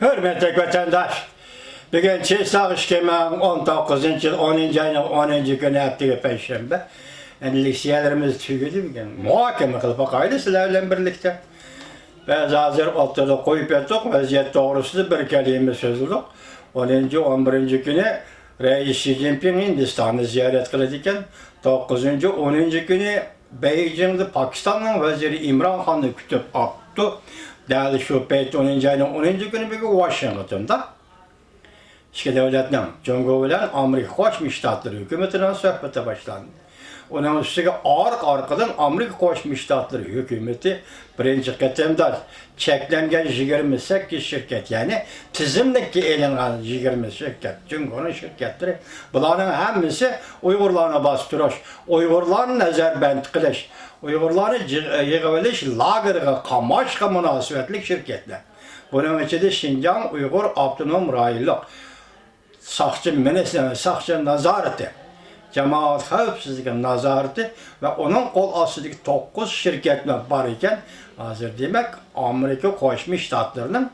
Hürmetli vatandaş, bugün Çiğsağ İşkemen 19. yıl 10. ayının 10. günü haftaga Perşembe. Yani liksiyelerimiz tügüdü bugün. Muhakeme kılıp bakaydı sizlerle birlikte. Biz hazır ortada koyup ettik, vaziyet doğrusu bir kelime sözlük. 10. 11. günü Reis Xi Jinping Hindistan'ı ziyaret kılırken 9. 10. günü Beijing'de Pakistan'ın veziri İmran Khan'ı kütüp attı. Değerli şu peyt 10. ayının 10. günü bir Washington'da iki devletinin Cumhur bilen Amerika Koçmuş Ştatları hükümetinin sohbeti başlandı. Onun üstüne arkadan Amerika Koçmuş Ştatları hükümeti birinci ketemde çeklengen 28 şirket yani tizimdeki elingan 20 şirket, Cumhur'un şirketleri. Bunların hepsi Uygurlarına bastırış, Uygurların nazarband kılış, Uygurlarını yığıveliş, lagırga, kamaşka münasebetlik şirketler. Bunun içinde Şincan Uygur Abdunum Raylık, Sakçı Menesine, Sakçı Nazareti, Cemaat Xavfsizliği Nazareti ve onun kol astındaki 9 şirketler var iken hazır demek Amerika Koçmuş Ştatlarının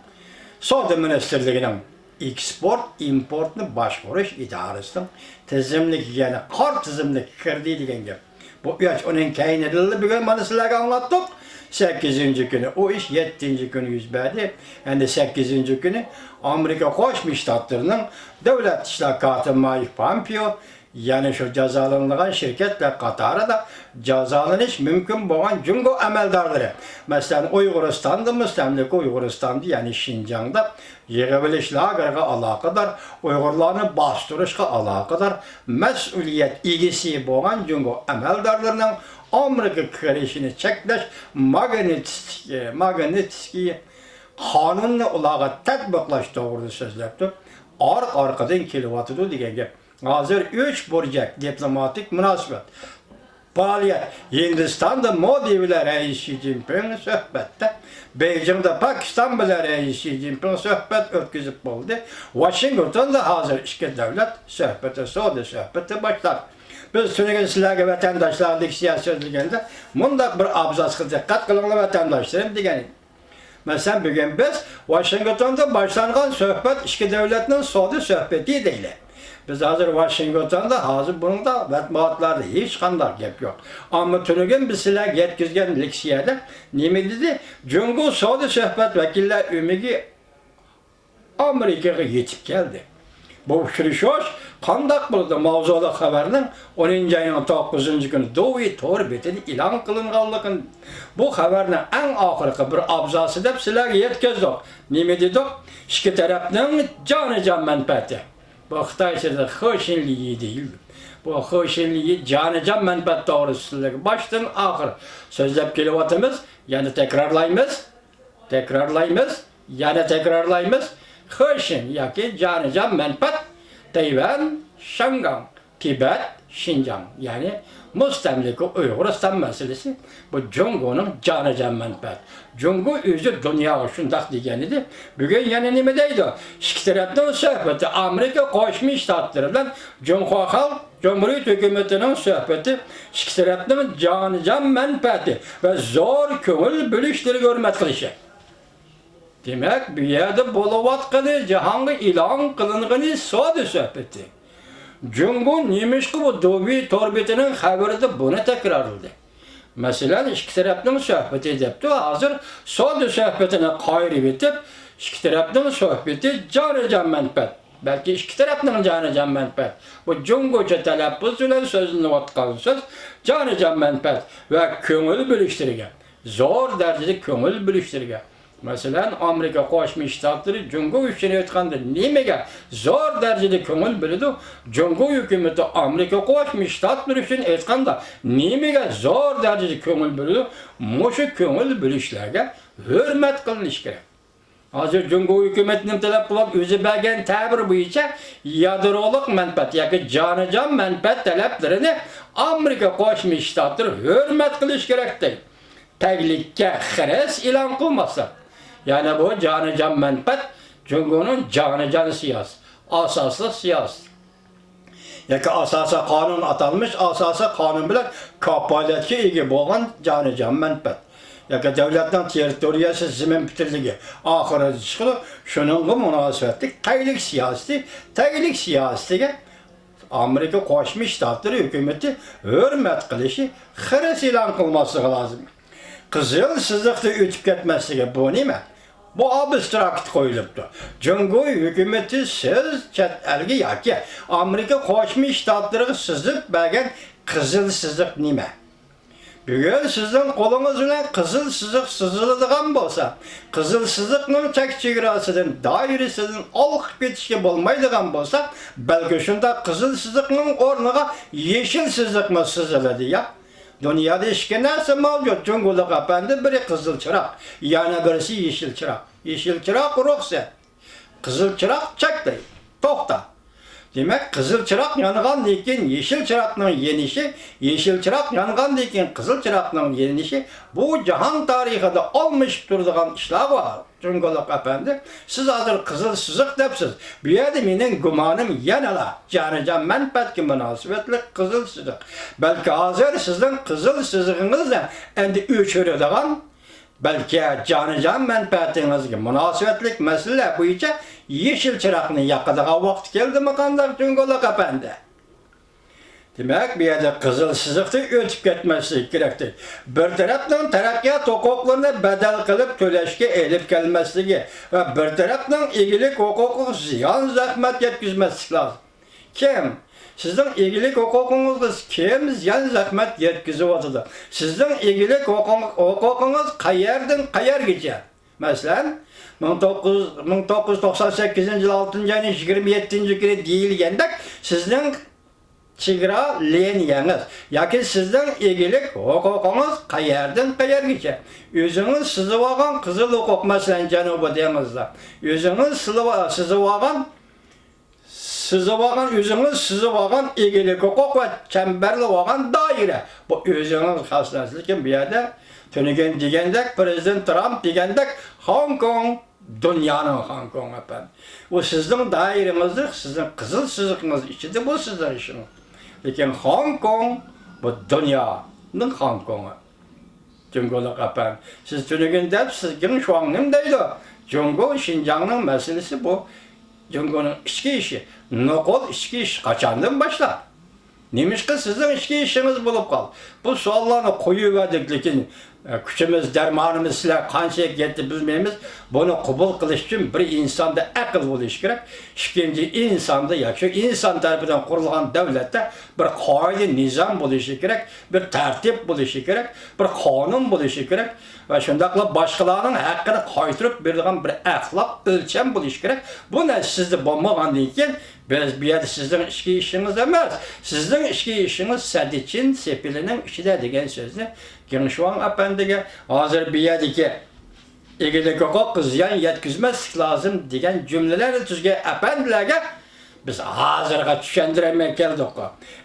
Savda Ministerliğinin export, importunu başvuruş idaresinin tizimlik yani kar tizimlik kirdiği diyen gibi. Bu üç onun kaynarlı bir gün bana sizlerle anlattık. 8. günü o iş 7. günü yüz verdi. Yani 8. günü Amerika Koçmuş Ştatlarının devlet işlakatı Mike Pompeo yani şu cezalanılan şirketler Katar'a da cezalanış mümkün olan Cumhur emeldarları. Mesela Uyguristan'da, Müstemlik Uyguristan'da yani Şincan'da yığıbilişlerle alakadar, Uygurlarını bastırışla alakadar mesuliyet ilgisi olan Cumhur emeldarlarının Amerika kirişini çekleş magnitski kanunla olarak tatbiklaş doğru sözlerdir. Arkadan kilovatı diye gibi. Hazır 3 burcak diplomatik münasebet. Faaliyet Hindistan'da Modi ile Reis Xi Jinping sohbette, Beijing'de Pakistan ile Reis Xi Jinping sohbet ötküzüp oldu. Washington'da hazır iki devlet sohbeti, sohbeti başlar. Biz sürekli sizlerle vatandaşlarlık siyasetçilerinde bundak bir abzası dikkat kılınlı vatandaşlarım diyeni. Mesela bugün biz Washington'da başlanan sohbet iki devletinin sohbeti değil. Biz hazır Washington'da hazır bunun da matbuatlarda hiç kandak gap yok. Ama tünügen biz sizler yetkizgen liksiyede nemi dedi? Cumhur sohbet vekiller ümigi Amerika'ya yetip geldi. Bu şirişoş kandak buldu mavzuda haberinin 10. ayının 9. günü Doğu Torbet'in ilan kılınganlıkın bu haberin en ahırkı bir abzası da sizler yetkizdik. Nemi dedik? İki tarafının canı menfaati. Bu Xitay sözü hoşinliği değil. Bu hoşinliği canı menfaat doğrusu baştan ahır sözlep kelivatımız yani tekrarlayımız hoşin yaki canı menfaat Tayvan, Şangay, Tibet, Şincan yani Müstemlik Uyguristan meselesi bu Cumhur'un canı menfaat. Cumhur özü dünya şundak diyenidir. Bugün yani nemedeydi? İki taraftan sohbeti Amerika Koçmuş Ştatları'ndan Cumhuriyet hükümetinin sohbeti iki taraftan canı menfaati ve zor köngül bölüşleri görmet kılışı. Demek bir yerde buluvatkalı cihanı ilan kılınğını sohbeti. Cumhur neymiş ki bu Doğu Torbeti'nin haberi de bunu tekrarladı. Mesela iki taraftan sohbeti edipti, hazır sohbetine kayrı bitip, iki taraftan sohbeti canı menfaat. Belki iki taraftan canı menfaat. Bu Cumhurca telaffuz ile sözünü vatkalı söz, canı menfaat ve köngül bölüştürüge. Zor derecede köngül bölüştürüge. Mesela Amerika Koçmuş Ştatları Cumhur üçün etkandı. Nimege zor derecede köngül bölüdü. Cumhur hükümeti Amerika Koçmuş Ştatları üçün etkandı. Nimege zor derecede köngül bölüdü. Muşu köngül bölüşlerge hürmet kılınış gerek. Hazır Cumhur hükümetinin talep kılıp özü belgen tabir boyunca yadıroluk menfaat yani canı menfaat taleplerini Amerika Koçmuş Ştatları hürmet kılış gerek değil. Tehlike xeres ilan kılmazsa. Yani bu canı menfaat Cumhur'un canı siyasi. Asaslı siyasi. Yani asasa kanun atanmış, asasa kanun bilen kapaliyetki ilgi boğan canı menfaat. yoki davlatning territoriyasi zimin bitirligi oxirida chiqadi. Shuningga munosabatli taglik siyosatiga Amerika Qo'shma Shtatlari hukumati hurmat qilishi, xiris e'lon qilmasligi lozim. Qizil chiziqni o'tib ketmasligi bu nima? Bu abstrakt qo'yilibdi. Jungo hukumati siz chet elga yoki Amerika Qo'shma Shtatlariga sizib bergan qizil chiziq nima? Bugun sizning qo'lingiz bilan qizil chiziq chiziladigan bo'lsa, qizil chiziqning chek-chegarasidan, doirasidan olqib ketishga bo'lmaydigan bo'lsa, balki shunda qizil chiziqning o'rniga yeshil chiziqmi chiziladi ya? Dunyoda ikki narsa mavjud. Jungolik apandi biri qizil chiroq, yana birisi yeshil chiroq. Yeshil chiroq ruxsat, qizil chiroq cheklaydi. To'xta. Demek qizil chiroq yongandan keyin yeshil chiroqning yenishi, yeshil chiroq yongandan keyin qizil chiroqning yenishi bu jahon tarixida olmishib turadigan ishlar bor. Jungolik apandi, siz hozir qizil chiziq debsiz. Bu yerda mening gumonim yanala jonijon manfaatga munosabatli qizil chiziq. Balki hozir sizning qizil chizig'ingizdan endi o'chiradigan balki jonijon manfaatingizga munosabatli masala bo'yicha yeşil chiroqni yoqadigan vaqt keldimi qanday Jungolik apandi? Demak, bu yerda qizil chiziqni o'tib ketmasligi kerakdir. Bir tarafdan taraqqiyot huquqlarini badal qilib to'lashga elib kelmasligi va bir tarafdan egilik huquqiga ziyon zahmat yetkazmaslik lozim. Kim? Sizning egilik huquqingiz kim ziyon zahmat yetkazayotdi? Sizning egilik huquqingiz qayerdan qayergacha? Masalan, 1998 yıl 6. ayının 27. günü deyilgəndək sizin çigra liniyanız, yoki sizin egilik huquqingiz qayerdan qayergacha? Özünüz sizib olgan qizil huquq masalan Janubiy dengizda, özünüz sizib olgan egilik huquq va çemberli olgan doira. Bu özünüz xaslasikin bu yerda Tönügen degandek, Prezident Trump degandek Hong Kong dünyanın Hong Kong efendim. Bu sizin dairenizdir, sizin kızıl chiziqingiz içinde bu sizin işiniz. Lekin Hong Kong bu dünyanın Hong Kong'u. Jungolik efendim. Siz tönügen dep, sizin şu an nima deydi? Jungo Xinjiang'ның meselesi bu. Jungo'nun içki işi. Nokol içki iş kaçandan başlar. Nemişki sizin içki işiniz bulup kal. Bu suallarını koyuverdik lekin küçümüz, dermanımız sizler kançaya gitti bilmeyimiz. Bunu kubul kılış için bir insanda akıl buluş gerek. İkinci insanda yaşıyor. İnsan tarafından kurulan devlette bir kaide nizam buluşu gerek. Bir tertip buluşu gerek. Bir kanun buluşu gerek. Ve şundakla başkalarının hakkını kaytırıp bir ahlak ölçem buluş gerek. Bu ne sizde bomba deyken biz bir yerde sizin içki işiniz emez. Sizin içki işiniz Sadiç'in sepilinin işidir degen sözünü Genişvan efendiye hazır bir yerdeki egilik hukuk ziyan yetkizmezlik lazım degen cümleleri tüzge efendilerge biz hazırga düşendiremeye geldik.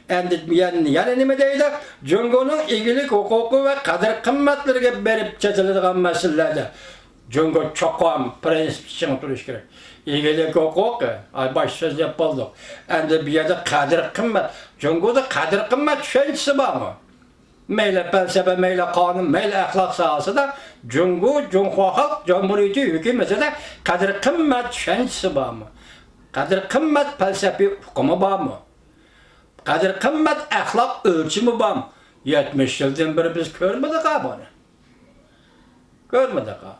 Endi yani nime deydi? Jungo'nun egilik hukuku ve kadir kımmetlerine berip çetildiğin meselelerde Jungo çoğum prensip için duruş gerek. Egilik hukuk, baş söz yapıldı. Endi bir yerde kadir kımmet. Jungo'da kadir kımmet düşüncesi var mı? Meyle felsefe, meyle kanun, meyle ahlak sahası da Jungo halk Cumhuriyeti hükümeti de kadir kımmet düşüncesi var mı? Kadir kımmet felsefi hukumu var mı? Kadir kımmet ahlak ölçümü var mı? 70 yıldan beri biz görmedik ha bunu. Görmedik ha.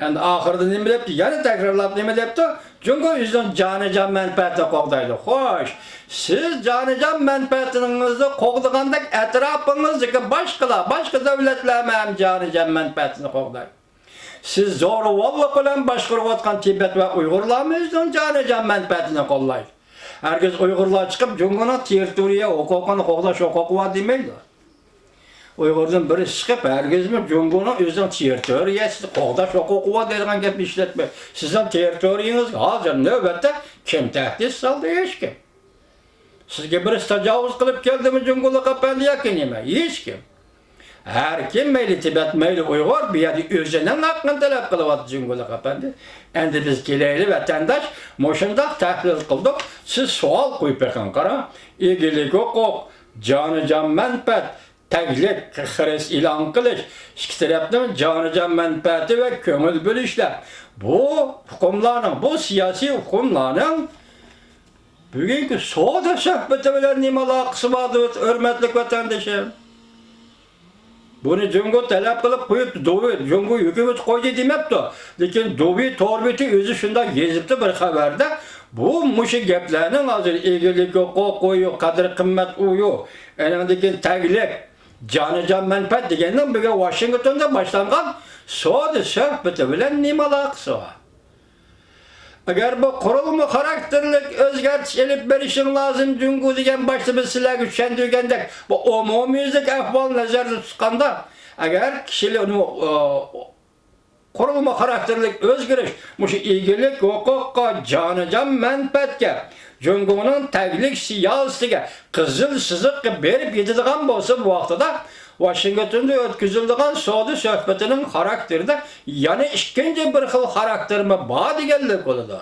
Yani ahırda nime depti? Yani tekrarlap nime depti? Jungo yüzden canıcan menfaatine qoğdaydı. Hoş, siz canıcan menfaatinizi qoğdığandak etrafınızdaki başka devletler hem canıcan menfaatini qoğdaydı. Siz zo'ravonlik bilan boshqarayotgan Tibet va Uyg'urlarning canıcan menfaatini qo'llaydi. Herkes Uyg'urlar chiqib Jungoning territoriya huquqini qo'llash huquqi bor demaydi. Uyg'urdan biri chiqib herkesmi Jungoning o'zining territoriyasini qo'llash huquqi bor degan gapni ishlatmay. Sizning territoriyangiz hozir navbatda kim tahdid soldi? Hech kim. Sizga biri tajovuz qilib keldimi Jungolik apandi yoki nima? Hech kim. Her kim meyli Tibet, meyli Uygur bir yerde özünün hakkını talep kılıvatı Jungolik apandi. Endi biz geleyli vatandaş, moşundak tahlil kıldık. Siz sual koyup bakın kara. Egilik hukuk, canıcan menfaat, taglik, xiris ilan qilish, ikki tarafning jonijon manfaati va ko'ngil bo'lishlar. Bu hukumlarning, bu siyosiy hukumlarning bugungi savdo suhbati bilan nima aloqasi bor, hurmatli vatandoshlar? Buni Jungo talab qilib qo'yib, Dovi Jungo hukumat qo'ydi demabdi. Lekin Dovi to'rbeti o'zi shunday yezibdi bir xabarda. Bu mushu gaplarning hozir egilik, huquq, qadr qimmat u yo'q. Anandagi taglik, jonijon manfaat degandan bugun Washingtonda boshlangan savdo suhbati bilan nima aloqasi bor? Agar bu qurilma xarakterlik o'zgartish elib berishing lozim Jungo degan boshda biz sizlarga tushuntirgandek, bu umumiylik ahvol nazarda tutganda, agar kishilar uni qurilma xarakterlik o'zgarish, mushu egilik, huquqqa, jonijon manfaatga, Jungoning taglik siyosatiga qizil chiziqqa berib yetadigan bo'lsa bu vaqtida Washingtonda o'tkazilgan savdo suhbatining xarakterida yana ikkinchi bir xil xaraktermi bor deganlik bo'ladi.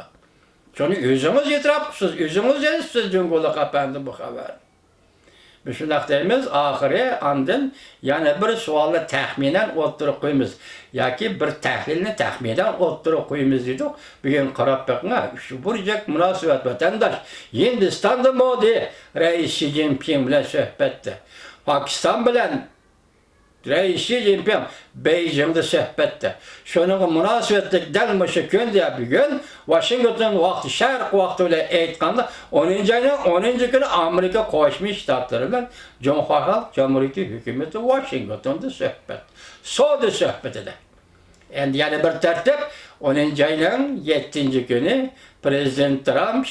Shuni o'zingiz e'tirofsiz, o'zingiz yozibsiz Jungoda qapandi bu xabar. Biz shunday deymiz, oxiri andin yana bir savolni taxminan o'tirib qo'yamiz yoki bir tahlilni taxminan o'tirib qo'yamiz dedik. Bugun qarab boqing, shu burjak munosabat vatandosh Hindistonda Modi Rais Xi Jinping bilan suhbatda, Pokiston bilan Rais Xi Jinping Beijingda suhbatda. Shuning munosabatlik dal mushu kunda bugun Washington vaqti, Sharq vaqti bilan aytganda 10-oyning 10-kuni Amerika Qo'shma Shtatlari bilan Jumhur Xalq Jamhuriyati hukumati Washingtonda suhbat. Savdo suhbatida. Endi yana bir tartib 10-oyning 7-kuni Prezident Trump